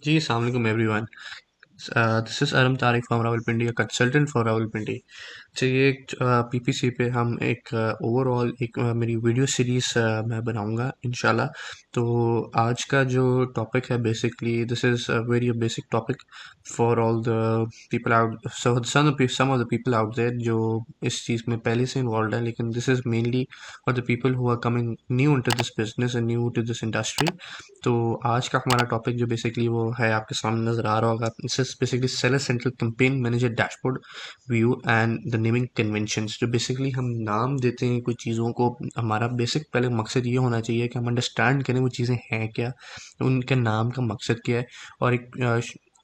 जी, अस्सलाम वालेकुम everyone. This is अरम Tariq from Rawalpindi, a consultant for Rawalpindi. चलिए एक पीपीसी पे हम एक ओवरऑल एक मेरी वीडियो सीरीज़ मैं बनाऊंगा इंशाल्लाह। तो आज का जो टॉपिक है basically this is a very basic topic for all the people out, some of the people out there जो इस चीज़ में पहले से इन्वॉल्व है, लेकिन this is mainly for the people who are coming new into this business and new to this industry. तो आज का हमारा टॉपिक जो बेसिकली वो है आपके सामने नज़र आ रहा होगा, it's basically seller central campaign manager dashboard view and the naming conventions. जो बेसिकली हम नाम देते हैं कुछ चीज़ों को, हमारा बेसिक पहले मकसद ये होना चाहिए कि हम अंडरस्टैंड करें वो चीज़ें हैं क्या, उनके नाम का मकसद क्या है। और एक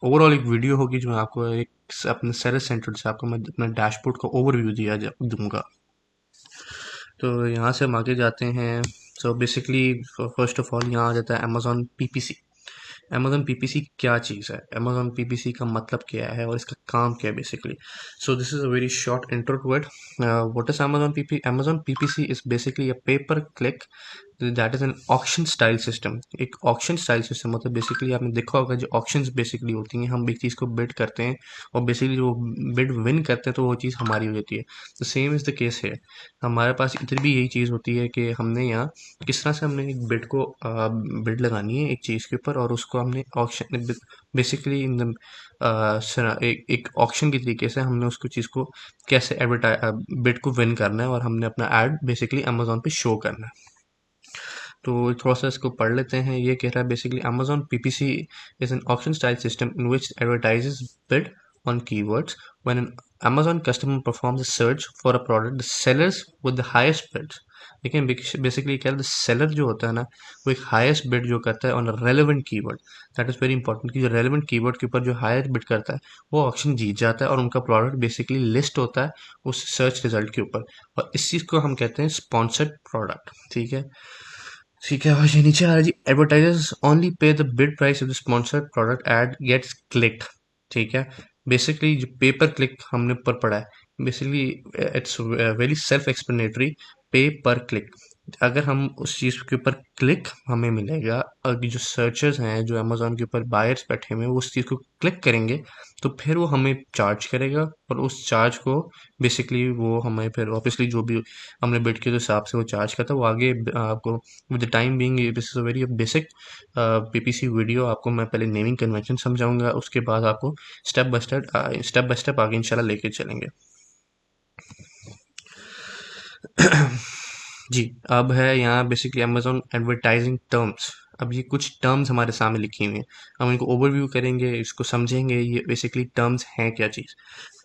ओवरऑल एक वीडियो होगी जो मैं आपको एक अपने सेलर सेंट्रल से आपको मैं अपना डैशबोर्ड का ओवरव्यू दूंगा। तो यहाँ से हम आगे जाते हैं। So basically first of all यहाँ आ जाता है अमेजोन पीपीसी। अमेजोन पीपीसी क्या चीज़ है, अमेजोन पीपीसी का मतलब क्या है और इसका काम क्या है basically. So this is a very short intro to it. What is Amazon PP Amazon PPC is basically a pay per click that is an auction style system. एक ऑक्शन स्टाइल सिस्टम मतलब बेसिकली आपने देखा होगा जो auctions basically होती हैं, हम एक चीज़ को बिड करते हैं और बेसिकली जो बिड विन करते हैं तो वो चीज़ हमारी हो जाती है। तो सेम इज़ द केस है, हमारे पास इधर भी यही चीज़ होती है कि हमने यहाँ किस तरह से हमने एक बिड को बिड लगानी है एक चीज़ के ऊपर और उसको हमने ऑक्शन बेसिकली इन द एक ऑक्शन के तरीके से हमने उसको चीज़ को कैसे एडवर्टाइज बिड को विन करना है और हमने अपना एड बेसिकली अमेजोन पे शो करना है। तो थोड़ा सा इसको पढ़ लेते हैं। ये कह रहा है basically Amazon PPC is an auction style system in which advertisers bid on keywords. When an Amazon customer performs a search for a product, the sellers with the highest bids, लेकिन बेसिकली क्या है, seller जो होता है ना वो एक highest bid जो करता है on relevant keyword. That is very important कि जो रेलेवेंट कीवर्ड के ऊपर जो हाईएस्ट बिड करता है वो ऑप्शन जीत जाता है और उनका प्रोडक्ट बेसिकली लिस्ट होता है उस सर्च रिजल्ट के ऊपर। और इस चीज़ को हम कहते हैं स्पॉन्सर्ड प्रोडक्ट। ठीक है, ठीक है। और ये नीचे आ रहा है जी, advertisers only pay the bid price of the sponsored product ad gets clicked. ठीक है, बेसिकली जो पेपर क्लिक हमने ऊपर पढ़ा है basically it's very self explanatory. पे पर क्लिक, अगर हम उस चीज़ के ऊपर क्लिक हमें मिलेगा और जो सर्चर्स हैं जो अमेजोन के ऊपर बायर्स बैठे हुए हैं वो उस चीज़ को क्लिक करेंगे तो फिर वो हमें चार्ज करेगा और उस चार्ज को बेसिकली वो हमें फिर ऑब्वियसली जो भी हमने बिड के हिसाब से वो चार्ज करता है वो आगे आपको with the time being this is a very basic PPC video. आपको मैं पहले नेमिंग कन्वेंशन समझाऊंगा, उसके बाद आपको स्टेप बाय स्टेप आगे इंशाल्लाह लेके चलेंगे। जी, अब है यहाँ बेसिकली अमेजोन एडवर्टाइजिंग टर्म्स। अब ये कुछ टर्म्स हमारे सामने लिखी हुई हैं, हम इनको ओवरव्यू करेंगे, इसको समझेंगे ये बेसिकली टर्म्स हैं क्या चीज़।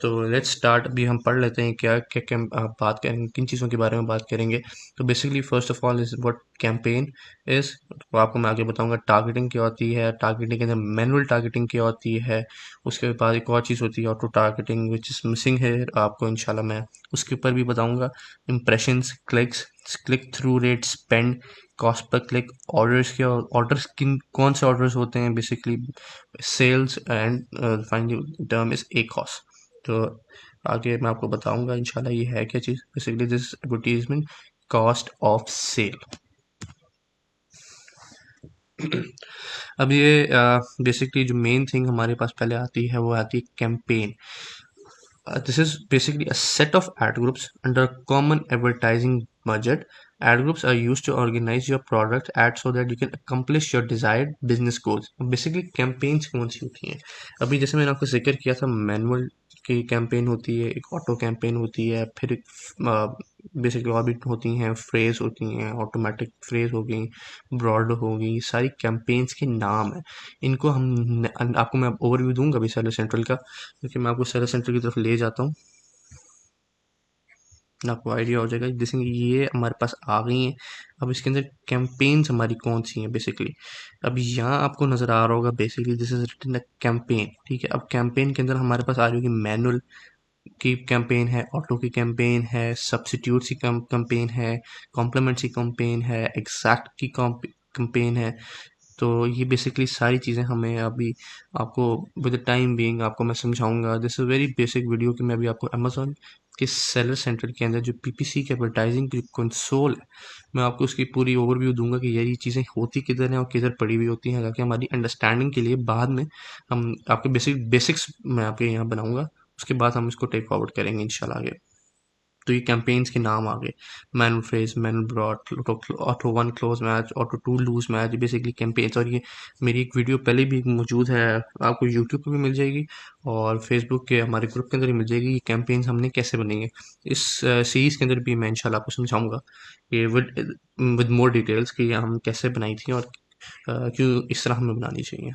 तो लेट्स स्टार्ट, अभी हम पढ़ लेते हैं क्या क्या क्या बात करेंगे, किन चीज़ों के बारे में बात करेंगे। तो basically first of all is what campaign is, तो आपको मैं आगे बताऊंगा टारगेटिंग क्या होती है, टारगेटिंग के अंदर मैनुअल टारगेटिंग क्या होती है। उसके बाद एक और चीज़ होती है auto targeting which is missing है, आपको इंशाल्लाह मैं उसके ऊपर भी बताऊंगा। Impressions, clicks, click through rate, spend, cost per click, orders के, ऑर्डर्स किन कौन से ऑर्डर्स होते हैं basically, sales and finally term is ACoS. तो आगे मैं आपको बताऊंगा इंशाल्लाह ये है क्या चीज़। Basically this advertisement cost of sale. अब ये बेसिकली जो मेन थिंग हमारे पास पहले आती है वो आती है campaign. This is basically a set of ad groups under a common advertising budget. Ad groups are used to organize your product ads so that you can accomplish your desired business goals. Basically campaigns कौन सी होती हैं, अभी जैसे मैंने आपको जिक्र किया था मैनुअल की कैंपेन होती है, एक ऑटो कैंपेन होती है, फिर बेसिकली और भी होती हैं, फ्रेज होती हैं, ऑटोमेटिक फ्रेज हो गई, ब्रॉड हो गई, सारी कैंपेन्स के नाम हैं। इनको हम आपको मैं ओवरव्यू दूंगा अभी सेलर सेंट्रल का, क्योंकि मैं आपको सेलर सेंटर की तरफ ले जाता हूँ, आपको आइडिया हो जाएगा। जैसे ये हमारे पास आ गई हैं, अब इसके अंदर कैंपेन्स हमारी कौन सी हैं बेसिकली। अब यहाँ आपको नज़र आ रहा होगा basically this is written a campaign. ठीक है, अब कैंपेन के अंदर हमारे पास आ रही होगी मैनुअल की कैंपेन है, ऑटो की कैंपेन है, सब्सिट्यूट की कैंपेन है, कॉम्प्लीमेंट्स की कैंपेन है, एग्जैक्ट की कैंपेन है। तो ये बेसिकली सारी चीज़ें हमें अभी आपको विद द टाइम बीइंग आपको मैं समझाऊंगा। This is very basic video कि मैं अभी आपको अमेजोन कि सेलर सेंटर के अंदर जो पीपीसी की एडवर्टाइजिंग की कंसोल है, मैं आपको उसकी पूरी ओवरव्यू दूंगा कि यार ये चीज़ें होती किधर हैं और किधर पड़ी हुई होती हैं, ताकि हमारी अंडरस्टैंडिंग के लिए बाद में हम आपके बेसिक्स मैं आपके यहाँ बनाऊंगा, उसके बाद हम इसको टेक फॉरवर्ड करेंगे इंशाल्लाह आगे। तो ये कैंपेन्स के नाम आ गए, manual phrase, manual broad, auto one close match, auto two loose match, basically campaigns. और ये मेरी एक वीडियो पहले भी मौजूद है, आपको यूट्यूब पे भी मिल जाएगी और फेसबुक के हमारे ग्रुप के अंदर भी मिल जाएगी। ये कैंपेन्स हमने कैसे बनेंगे इस सीरीज़ के अंदर भी मैं इंशाल्लाह आपको समझाऊंगा कि विद मोर डिटेल्स कि हम कैसे बनाई थी और क्यों इस तरह हमें बनानी चाहिए।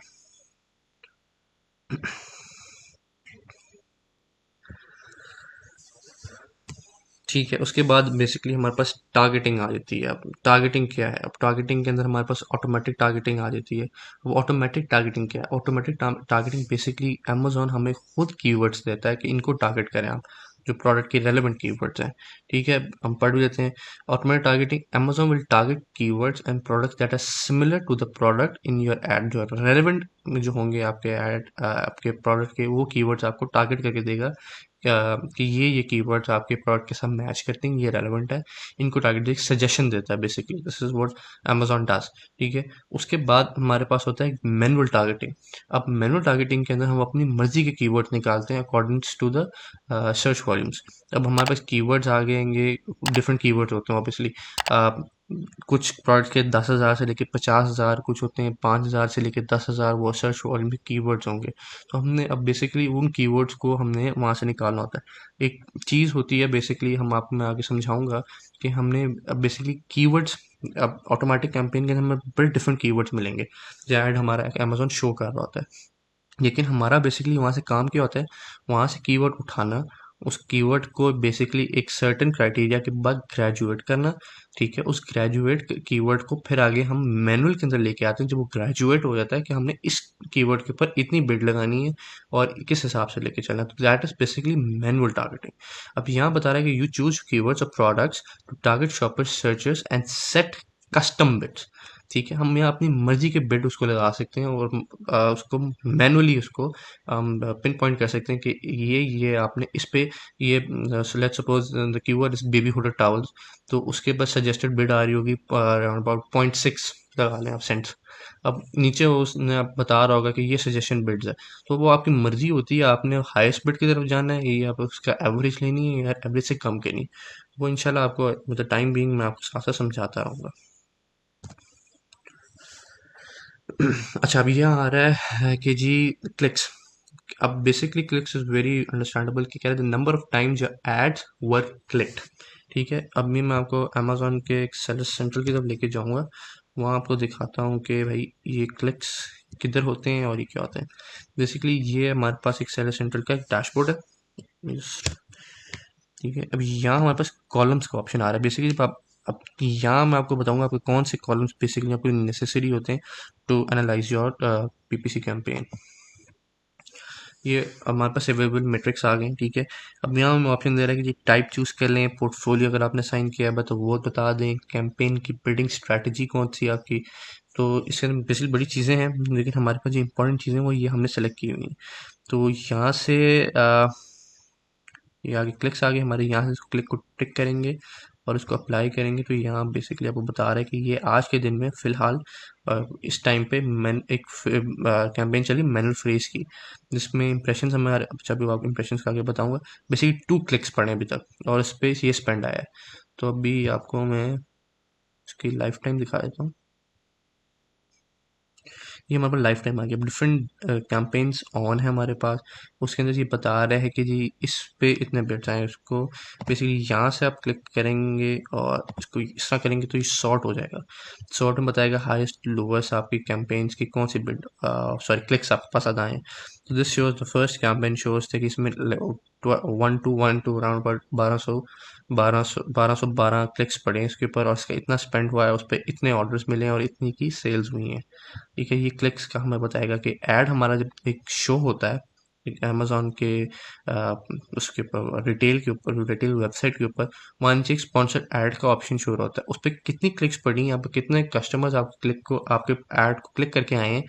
ठीक है, उसके बाद बेसिकली हमारे पास टारगेटिंग आ जाती है। अब टारगेटिंग क्या है? अब टारगेटिंग के अंदर हमारे पास ऑटोमेटिक टारगेटिंग आ जाती है। वो ऑटोमेटिक टारगेटिंग क्या है? ऑटोमेटिक टारगेटिंग बेसिकली अमेज़न हमें खुद कीवर्ड्स देता है कि इनको टारगेट करें आप, जो प्रोडक्ट के रेलेवेंट कीवर्ड्स हैं। ठीक है, हम पढ़ भी लेते हैं। Automatic targeting, Amazon will target keywords and products that are similar to the product in your ad. जो रेलेवेंट जो होंगे आपके एड, आपके प्रोडक्ट के, वो कीवर्ड्स आपको टारगेट करके देगा कि ये कीवर्ड्स आपके प्रोडक्ट के साथ मैच करते हैं, ये रेलेवेंट है, इनको टारगेट एक सजेशन देता है। Basically this is what Amazon does. ठीक है, उसके बाद हमारे पास होता है मैनुअल टारगेटिंग। अब मैनुअल टारगेटिंग के अंदर हम अपनी मर्जी के कीवर्ड्स निकालते हैं accordings to the search volumes. अब हमारे पास कीवर्ड्स आ गएंगे, डिफरेंट कीवर्ड्स होते हैं ऑब्वियसली। कुछ प्रोडक्ट के 10,000 से लेके 50,000, कुछ होते हैं 5,000 से लेके 10,000, वो सर्च वॉल्यूम के कीवर्ड्स होंगे। तो हमने अब बेसिकली उन कीवर्ड्स को हमने वहाँ से निकालना होता है। एक चीज़ होती है बेसिकली, हम आपको मैं आगे समझाऊंगा कि हमने अब बेसिकली कीवर्ड्स, अब ऑटोमेटिक कैंपेन के अंदर हमें बड़े डिफरेंट कीवर्ड्स मिलेंगे। जो ऐड हमारा अमेज़न शो कर रहा होता है, लेकिन हमारा बेसिकली वहाँ से काम क्या होता है? वहाँ से कीवर्ड उठाना, उस कीवर्ड को बेसिकली एक सर्टेन क्राइटेरिया के बाद ग्रेजुएट करना। ठीक है, उस ग्रेजुएट कीवर्ड को फिर आगे हम मैनुअल के अंदर लेके आते हैं, जब वो ग्रेजुएट हो जाता है कि हमने इस कीवर्ड के ऊपर इतनी बिड लगानी है और किस हिसाब से लेके चलना है। तो that is basically manual targeting. अब यहाँ बता रहा है कि यू चूज कीवर्ड्स और products to target shoppers searchers and set custom bids. ठीक है, हम यहाँ अपनी मर्जी के बिड उसको लगा सकते हैं और उसको मैनुअली उसको पिन पॉइंट कर सकते हैं कि ये आपने इस पे ये, let's suppose the keyword is baby hood towels, तो उसके बाद सजेस्टेड बिड आ रही होगी अराउंड अबाउट 0.6 लगा लें आप सेंट्स। अब नीचे उसने आप बता रहा होगा कि ये सजेशन बिड्स है, तो वो आपकी मर्जी होती है, आपने हाईएस्ट बिड की तरफ जाना है या आप उसका एवरेज लेनी है या एवरेज से कम करनी। वो इंशाल्लाह आपको मतलब टाइम बीइंग मैं आपको साथ साथ समझाता रहूँगा। अच्छा, अब यहाँ आ रहा है कि जी क्लिक्स। अब basically clicks is very understandable कि क्या है, the number of times your ads were clicked. ठीक है, अब मैं आपको अमेजोन के एक सेलर सेंट्रल की तरफ लेके जाऊंगा, वहाँ आपको दिखाता हूँ कि भाई ये क्लिक्स किधर होते हैं और ये क्या होते हैं। बेसिकली ये हमारे पास एक सेलर सेंट्रल का एक डैशबोर्ड है। ठीक है, अब यहाँ हमारे पास कॉलम्स का ऑप्शन आ रहा है। बेसिकली अब यहाँ मैं आपको बताऊंगा आपके कौन से कॉलम्स बेसिकली आपको नेसेसरी होते हैं to analyse your PPC campaign. ये हमारे पास अवेलेबल मेट्रिक्स आ गए। ठीक है, अब यहाँ हमें ऑप्शन दे रहा है कि जी टाइप चूज़ कर लें, पोर्टफोलियो अगर आपने साइन किया है तो वो बता दें, कैंपेन की बिल्डिंग स्ट्रैटेजी कौन सी आपकी। तो इसके अंदर बेसिकली बड़ी चीज़ें हैं, लेकिन हमारे पास जो इंपॉर्टेंट चीज़ें वो ये हमने सेलेक्ट की हुई हैं। तो यहाँ से ये आगे क्लिक्स आ गए हमारे, यहाँ से इसको क्लिक को टिक करेंगे और इसको अप्लाई करेंगे। तो यहाँ बेसिकली आपको बता रहा है कि ये आज के दिन में फ़िलहाल इस टाइम पे मैन एक कैंपेन चली मैनुअल फ्रेज की, जिसमें इंप्रेशन हमारे, अच्छा भी आपको इंप्रेशन का आगे बताऊंगा। बेसिकली 2 क्लिक्स पड़े अभी तक और इस पे ये स्पेंड आया है। तो अभी आपको मैं इसकी लाइफ टाइम दिखा देता हूँ। ये हमारे पास लाइफ टाइम आ गया। डिफरेंट कैंपेन्स ऑन है हमारे पास, उसके अंदर ये बता रहा है कि जी इस पे इतने बिट्स आए। उसको बेसिकली यहाँ से आप क्लिक करेंगे और इसको इस तरह करेंगे तो ये सॉर्ट हो जाएगा। सॉर्ट में बताएगा हाईएस्ट लोवेस्ट आपकी कैंपेन्स की कौन सी बिड, सॉरी क्लिक्स आपके पास आ हैं। तो this shows the first campaign shows थे कि इसमें 1 अराउंड 1212 क्लिक्स पड़े हैं इसके ऊपर और इसका इतना स्पेंड हुआ है, उस पर इतने ऑर्डर्स मिले हैं और इतनी की सेल्स हुई हैं। ठीक है, ये क्लिक्स का हमें बताएगा कि ऐड हमारा जब एक शो होता है अमेज़न के उसके ऊपर रिटेल वेबसाइट के ऊपर वहाँ नीचे एक स्पॉन्सर्ड ऐड का ऑप्शन शो होता है। उस पे कितनी क्लिक्स पड़ी हैं, यहाँ पे कितने कस्टमर्स आपके ऐड को क्लिक करके आए हैं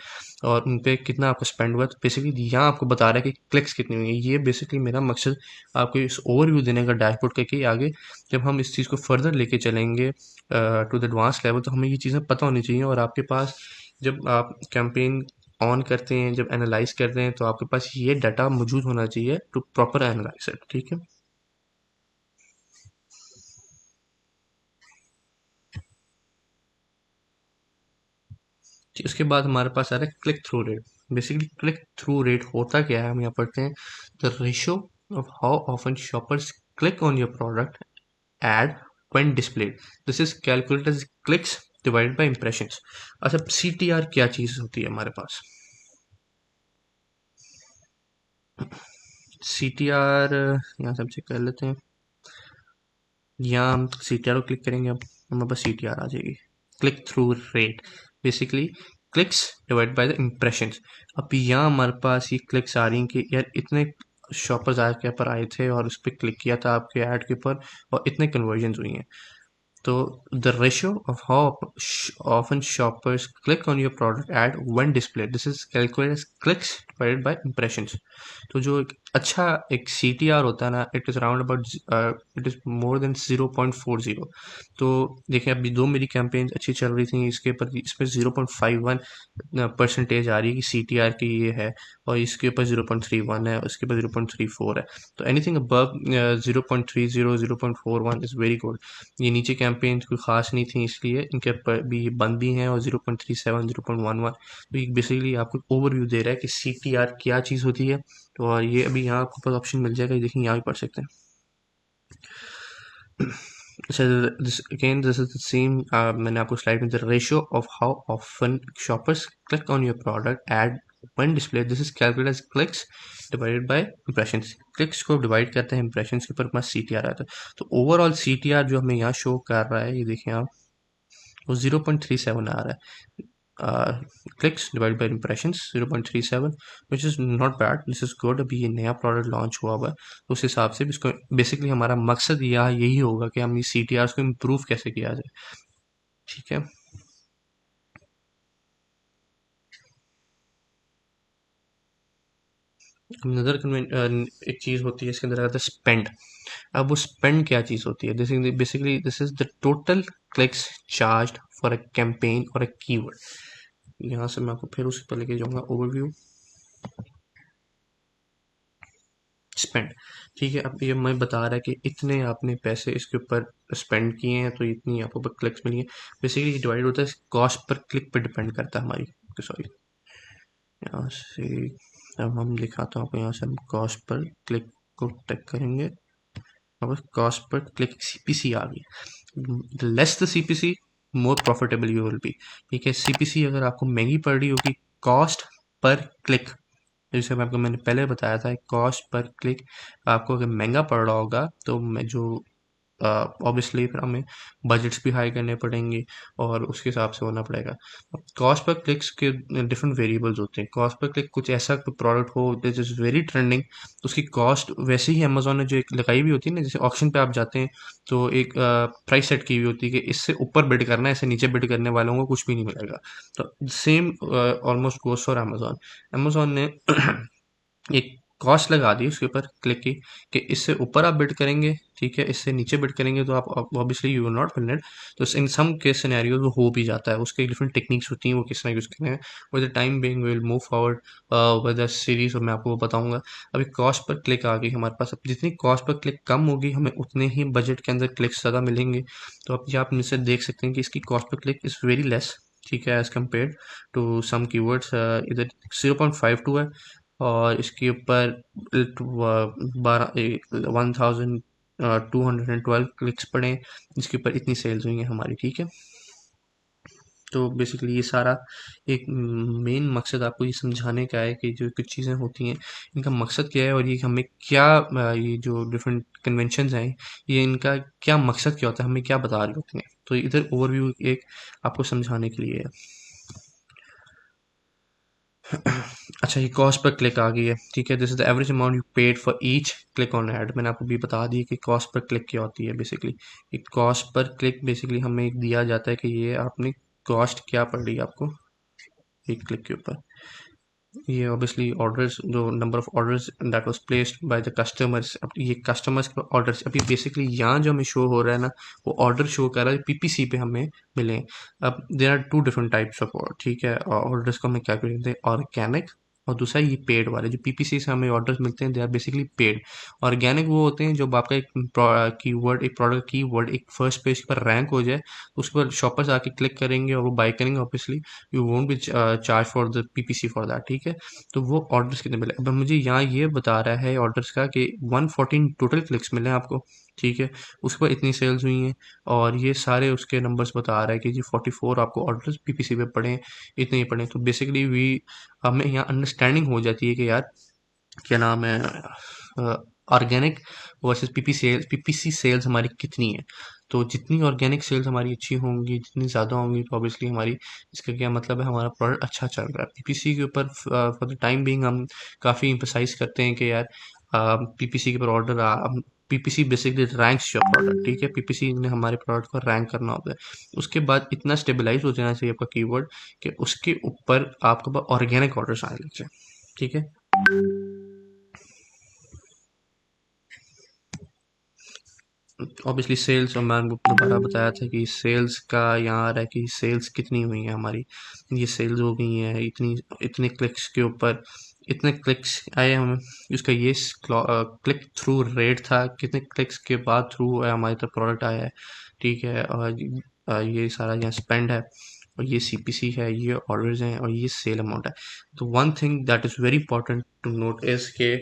और उन पे कितना आपका स्पेंड हुआ। तो बेसिकली यहाँ आपको बता रहा है कि क्लिक्स कितनी हुई हैं। ये बेसिकली मेरा मकसद आपको इस ओवरव्यू देने का डैशबोर्ड का, कि आगे जब हम इस चीज़ को फर्दर लेके चलेंगे टू द एडवांस लेवल, तो हमें ये चीज़ें पता होनी चाहिए। और आपके पास जब आप कैंपेन ऑन करते हैं, जब एनालाइज करते हैं, तो आपके पास ये डाटा मौजूद होना चाहिए टू प्रॉपर एनालाइज इट। ठीक है। उसके बाद हमारे पास आ रहा है click through rate. Basically click through rate होता क्या है, हम यहाँ पढ़ते हैं the ratio of how often shoppers click on your product ad when displayed. This is calculated as clicks divided by impressions. अच्छा, CTR क्या चीज़ होती है हमारे पास? CTR यहाँ से हम चेक कर लेते हैं। यहाँ हम CTR को क्लिक करेंगे, अब हमारे पास CTR आ जाएगी, click through rate. Basically clicks divide by the impressions. अब यहाँ हमारे पास ये क्लिक्स आ रही हैं कि यार इतने शॉपर्स आपके पर आए थे और उस पर क्लिक किया था आपके ऐड के ऊपर, और इतने कन्वर्जन हुई हैं। तो the ratio of how often shoppers click on your product ad when displayed, this is calculated as clicks divided by impressions. तो जो एक अच्छा एक CTR होता है ना, it is around about, it is more than 0.40। तो देखिए अभी दो मेरी कैंपेन्स अच्छी चल रही थी, इसके ऊपर इसमें 0.51 परसेंटेज आ रही है कि CTR की ये है, और इसके ऊपर 0.31 है, उसके ऊपर 0.34 है। तो anything above 0.30 0.41 is very good. ये नीचे कैंपेन कोई ख़ास नहीं थी, इसलिए इनके पर भी ये बंद भी हैं, और 0.37 0.11। तो ये बेसिकली आपको ओवरव्यू दे रहा है कि CTR क्या चीज़ होती है। तो और ये अभी यहाँ आपको पास ऑप्शन मिल जाएगा, देखिए यहाँ भी पढ़ सकते हैं। So this is the same, मैंने आपको स्लाइड में, the ratio of how often shoppers click on your product ad when displayed, this is calculated as clicks divided by impressions। Clicks को डिवाइड करते हैं impressions के ऊपर, हमारा CTR आता है। तो ओवरऑल CTR जो हमें यहाँ शो कर रहा है, ये देखें आप, वो 0.37 आ रहा है। Clicks divide by impressions 0.37, which is not bad, this is good. अभी ये नया प्रोडक्ट लॉन्च हुआ हुआ है, तो उस हिसाब से भी इसको बेसिकली हमारा मकसद यहाँ यही होगा कि हम ये CTRs को इम्प्रूव कैसे किया जाए। ठीक है। नज़र एक चीज़ होती है इसके अंदर आता है स्पेंड। अब वो स्पेंड क्या चीज़ होती है? Basically this is the total clicks charged for a campaign और अ कीवर्ड। यहाँ से मैं आपको फिर उसी पर लेके जाऊंगा, ओवरव्यू स्पेंड। ठीक है, अब ये मैं बता रहा है कि इतने आपने पैसे इसके ऊपर स्पेंड किए हैं, तो इतनी आपको पर क्लिक्स मिली हैं। बेसिकली ये डिवाइड होता है कॉस्ट पर क्लिक पर डिपेंड करता है हमारी। सॉरी, यहाँ से अब हम दिखाता हूँ आपको, यहाँ से हम कॉस्ट पर क्लिक को टाइप करेंगे, अब कॉस्ट पर क्लिक CPC आ गई। Less the CPC, more profitable you will be. ठीक है, CPC अगर आपको महंगी पड़ रही होगी, कॉस्ट पर क्लिक, जैसे मैंने पहले बताया था, कॉस्ट पर क्लिक आपको अगर महंगा पड़ रहा होगा, तो मैं जो ऑब्वियसली फिर हमें बजट्स भी हाई करने पड़ेंगे, और उसके हिसाब से होना पड़ेगा। अब कॉस्ट पर क्लिक्स के डिफरेंट वेरिएबल्स होते हैं। कॉस्ट पर क्लिक कुछ ऐसा प्रोडक्ट हो दिस इज़ वेरी ट्रेंडिंग, तो उसकी कॉस्ट वैसे ही अमेजोन ने जो एक लगाई हुई होती है ना, जैसे ऑक्शन पे आप जाते हैं तो एक प्राइस सेट की हुई होती है कि इससे ऊपर बिड करना है, इससे नीचे बिड करने वालों को कुछ भी नहीं मिलेगा। तो same almost goes for Amazon. Amazon ने एक कॉस्ट लगा दी उसके ऊपर क्लिक की, कि इससे ऊपर आप बिड करेंगे, ठीक है, इससे नीचे बिड करेंगे तो आप obviously you will not win it. तो इन सम केस सिनेरियोज वो हो भी जाता है, उसके डिफरेंट टेक्निक्स होती हैं, वो किस तरह यूज़ करते हैं। With the time being we will move forward with the series, और मैं आपको वो बताऊंगा। अभी कॉस्ट पर क्लिक आ गई हमारे पास, अब जितनी कॉस्ट पर क्लिक कम होगी, हमें उतने ही बजट के अंदर क्लिक्स ज़्यादा मिलेंगे। तो अब ये आप इनसे देख सकते हैं कि इसकी cost per click is very less, ठीक है, as compare to some keywords. इधर 0.52 है, और इसके ऊपर 1212 क्लिक्स पड़े, जिसके ऊपर इतनी सेल्स हुई हैं हमारी। ठीक है, तो बेसिकली ये सारा एक मेन मकसद आपको ये समझाने का है कि जो कुछ चीज़ें होती हैं, इनका मकसद क्या है, और ये हमें क्या ये जो डिफरेंट कन्वेंशंस हैं, ये इनका क्या मकसद क्या होता है, हमें क्या बता रही होती हैं। तो इधर ओवरव्यू एक आपको समझाने के लिए है। अच्छा, ये कॉस्ट पर क्लिक आ गई है, ठीक है। This is the average amount you paid for each click on add. मैंने आपको भी बता दी कि कॉस्ट पर क्लिक क्या होती है बेसिकली। एक कॉस्ट पर क्लिक बेसिकली हमें एक दिया जाता है कि ये आपने कॉस्ट क्या पड़ रही है आपको एक क्लिक के ऊपर। ये ऑब्वियसली ऑर्डर्स, जो number of orders that was placed by the customers, अब ये कस्टमर्स के ऑर्डर्स अभी बेसिकली यहाँ जो हमें शो हो रहा है ना, वो ऑर्डर शो कर रहा है पीपीसी पे हमें मिले हैं। अब there are two different types of, ठीक है, ऑर्डर्स को हमें क्या कहते हैं, ऑर्गेनिक, और दूसरा ये पेड वाले। जो पीपीसी से हमें ऑर्डर्स मिलते हैं they are basically paid. Organic वो होते हैं जब आपका एक कीवर्ड, एक प्रोडक्ट कीवर्ड एक फर्स्ट पेज पर रैंक हो जाए, उसके बाद शॉपर्स आके क्लिक करेंगे और वो बाय करेंगे। Obviously you won't be charge for the PPC for that, ठीक है। तो वो ऑर्डर्स कितने मिले, अब मुझे यहाँ ये बता रहा है ऑर्डर्स का कि 114 टोटल क्लिक्स मिले हैं आपको, ठीक है। उसके बाद इतनी सेल्स हुई हैं, और ये सारे उसके नंबर्स बता रहा है कि जी 44 आपको ऑर्डर्स पीपीसी पे पड़े हैं, इतने ही पड़े हैं। तो बेसिकली वी हमें यहाँ अंडरस्टैंडिंग हो जाती है कि यार क्या नाम है, ऑर्गेनिक वर्सेस पीपीसी सेल्स हमारी कितनी है। तो जितनी ऑर्गेनिक सेल्स हमारी अच्छी होंगी, जितनी ज़्यादा होंगी, तो ऑब्वियसली हमारी, इसका क्या मतलब है, हमारा प्रोडक्ट अच्छा चल रहा है। पीपीसी के ऊपर फॉर द टाइम बीइंग हम काफ़ी इम्फसाइज करते हैं कि यार पीपीसी के ऊपर order PPC basically ranks your product, ठीक है। पीपीसी ने हमारे प्रोडक्ट को रैंक करना होता है। उसके बाद इतना स्टेबलाइज हो जाना चाहिए आपका कीवर्ड कि उसके ऊपर आपके पास ऑर्गेनिक ऑर्डर्स आने लग जाए, ठीक है। ऑब्वियसली सेल्स, और मैंने दोबारा बताया था कि सेल्स का यहाँ आ रहा है कि सेल्स कितनी हुई है हमारी। ये सेल्स हो गई हैं इतनी, इतने क्लिक्स के ऊपर इतने क्लिक्स आए हमें। उसका ये क्लिक थ्रू रेट था, कितने क्लिक्स के बाद थ्रू हमारे तक प्रोडक्ट आया है, ठीक है। और ये सारा यहाँ स्पेंड है, और ये सीपीसी है, ये ऑर्डर्स हैं, और ये सेल अमाउंट है। तो one thing that is very important to note is के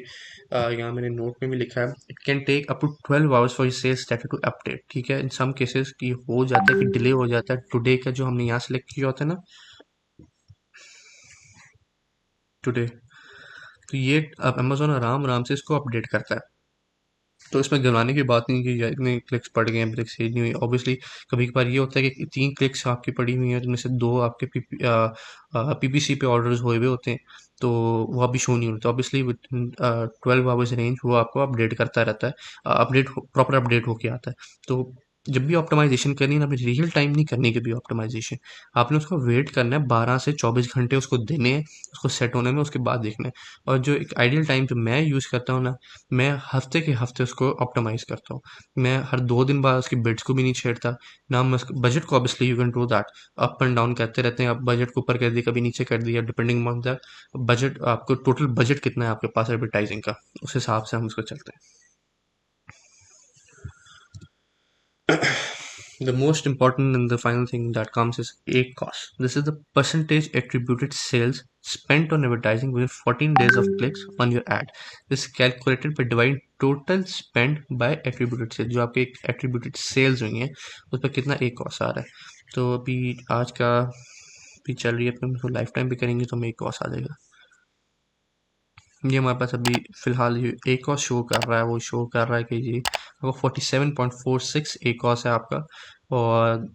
यहाँ मैंने नोट में भी लिखा है, it can take up to 12 hours for sales status to update, ठीक है। इन सम केसेस की हो जाता है कि डिले हो जाता है। टुडे का जो हमने यहाँ सेलेक्ट किया होता है ना, टुडे, तो ये अब अमेजोन आराम आराम से इसको अपडेट करता है। तो इसमें घबराने की बात नहीं कि यार इतने क्लिक्स पड़ गए हैं, क्लिक्स सेल नहीं हुई। ऑब्वियसली कभी कभार ये होता है कि 3 क्लिक्स आपकी पड़ी हुई हैं, जिनमें से 2 आपके पीपीसी पे ऑर्डर्स हुए हुए होते हैं, तो वो अभी शो नहीं होते। ऑब्वियसली विद 12 आवर्स रेंज वो आपको अपडेट करता रहता है, अपडेट प्रॉपर अपडेट होके आता है। तो जब भी ऑप्टिमाइजेशन करनी है ना, अपनी रियल टाइम नहीं करनी कभी ऑप्टिमाइजेशन, आपने उसको वेट करना है, 12 से 24 घंटे उसको देने हैं, उसको सेट होने में, उसके बाद देखना है। और जो एक आइडियल टाइम जो मैं यूज़ करता हूँ ना, मैं हफ्ते के हफ्ते उसको ऑप्टिमाइज करता हूँ। मैं हर 2 दिन बाद उसकी बिड्स को भी नहीं छेड़ता, ना मैं उसके बजट को, obviously you can do that, up and down करते रहते हैं। आप बजट को ऊपर कर दिया, कभी नीचे कर दिया, डिपेंडिंग ऑन द बजट, आपको टोटल बजट कितना है आपके पास एडवर्टाइजिंग का, उस हिसाब से हम उसको चलते हैं। The most important and the final thing that comes is A cost. This is the percentage attributed sales spent on advertising within 14 days of clicks on your ad. This is calculated by dividing total spend by attributed sales. जो आपके attributed sales हुई हैं उस पर कितना A cost आ रहा है। तो अभी आज का भी चल रही है, अपने उसको लाइफ टाइम भी करेंगे तो हमें A cost आ जाएगा। ये हमारे पास अभी फिलहाल ये A cost शो कर रहा है, वो शो कर रहा है कि जी आपको 47.46 A cost है आपका। और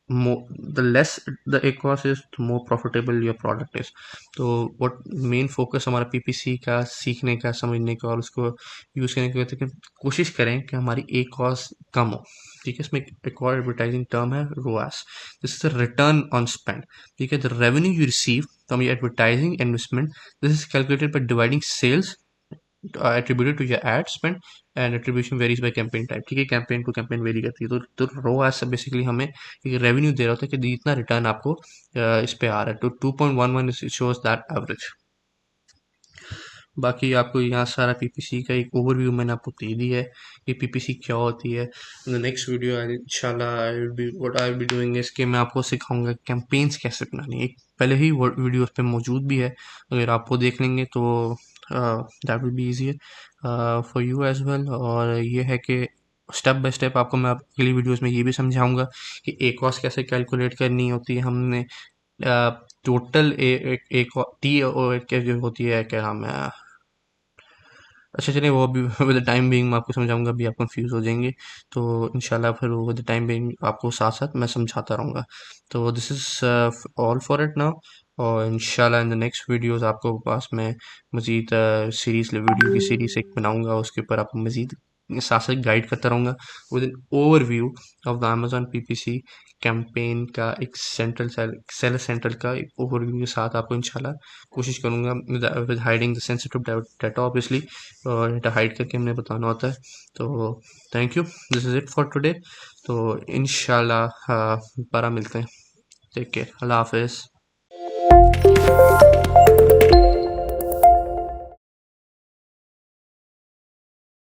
more the less the a cost is the more profitable your product is। तो what मेन फोकस हमारा पीपीसी का सीखने का, समझने का और उसको यूज़ करने का होता है कि कोशिश करें कि हमारी ए कॉस्ट कम हो, ठीक है। इसमें एक और एडवर्टाइजिंग टर्म है ROAS, this is the return on spend, ठीक है। The revenue you receive from your advertising investment, this is calculated by dividing sales attributed to your ad spend, and attribution varies by campaign type, ठीक है। Campaign to campaign very करती है। तो rho S basically हमें एक revenue दे रहा होता है कि इतना रिटर्न आपको इस पे आ रहा है। तो 2.11 शोज दैट एवरेज। बाकी आपको यहाँ सारा पीपीसी का एक ओवरव्यू मैंने आपको दे दिया है कि पीपीसी क्या होती है। नेक्स्ट वीडियो इंशाल्लाह आई विल बी डूइंग इस कि मैं आपको सिखाऊंगा कैंपेन्स कैसे बनानी है। एक पहले ही वीडियो उस पर मौजूद भी है, अगर आप वो देख लेंगे तो that will be easy for you as well. और ये है कि स्टेप बाय स्टेप आपको मैं अगली वीडियोस में ये भी समझाऊंगा कि ए कॉस्ट कैसे कैलकुलेट करनी होती है। हमने टोटल एक टी क्या जो होती है, क्या नाम है, अच्छा चलिए वो अभी विद द टाइम बीइंग मैं आपको समझाऊंगा, अभी आप कंफ्यूज हो जाएंगे। तो इंशाल्लाह फिर विद द टाइम बीइंग आपको साथ साथ मैं समझाता रहूँगा। तो this is all for it now. और इंशाल्लाह इन द नेक्स्ट वीडियोस आपको पास मैं मज़ीद सीरीज़ वीडियो की सीरीज़ एक बनाऊंगा, उसके ऊपर आपको मज़ीद साथ साथ गाइड करता रहूँगा with an overview of the Amazon PPC campaign का एक सेलर सेंट्रल का एक ओवरव्यू के साथ आपको इंशाल्लाह कोशिश करूँगा with hiding the sensitive data obviously, और डाटा हाइड करके हमने बताना होता है। तो thank you, this is it for today. तो इंशाल्लाह दोबारा मिलते हैं। टेक केयर, अल्लाह हाफिज़।